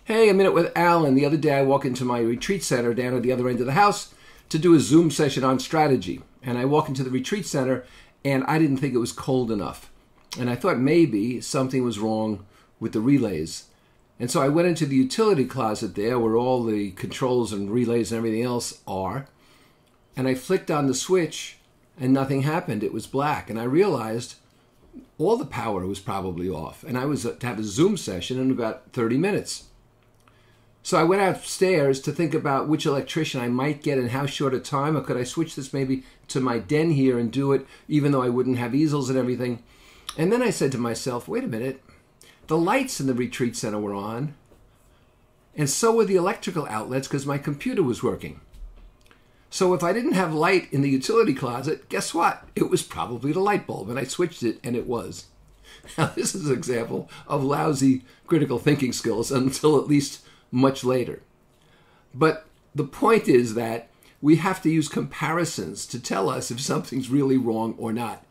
Hey, a minute with Alan. The other day I walk into my retreat center down at the other end of the house to do a Zoom session on strategy. And I walk into the retreat center and I didn't think it was cold enough. And I thought maybe something was wrong with the relays. And so I went into the utility closet there where all the controls and relays and everything else are. And I flicked on the switch and nothing happened. It was black. And I realized all the power was probably off. And I was to have a Zoom session in about 30 minutes. So I went upstairs to think about which electrician I might get in how short a time, or could I switch this maybe to my den here and do it even though I wouldn't have easels and everything. And then I said to myself, wait a minute, the lights in the retreat center were on, and so were the electrical outlets because my computer was working. So if I didn't have light in the utility closet, guess what? It was probably the light bulb, and I switched it, and it was. Now this is an example of lousy critical thinking skills until at least much later. But the point is that we have to use comparisons to tell us if something's really wrong or not.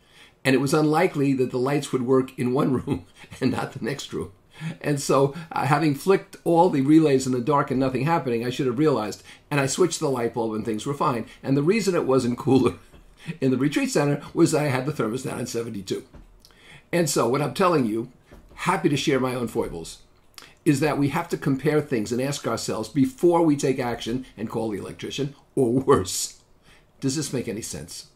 And it was unlikely that the lights would work in one room and not the next room. And so having flicked all the relays in the dark and nothing happening, I should have realized. And I switched the light bulb and things were fine. And the reason it wasn't cooler in the retreat center was I had the thermostat on 72. And so what I'm telling you, happy to share my own foibles, is that we have to compare things and ask ourselves before we take action and call the electrician, or worse. Does this make any sense?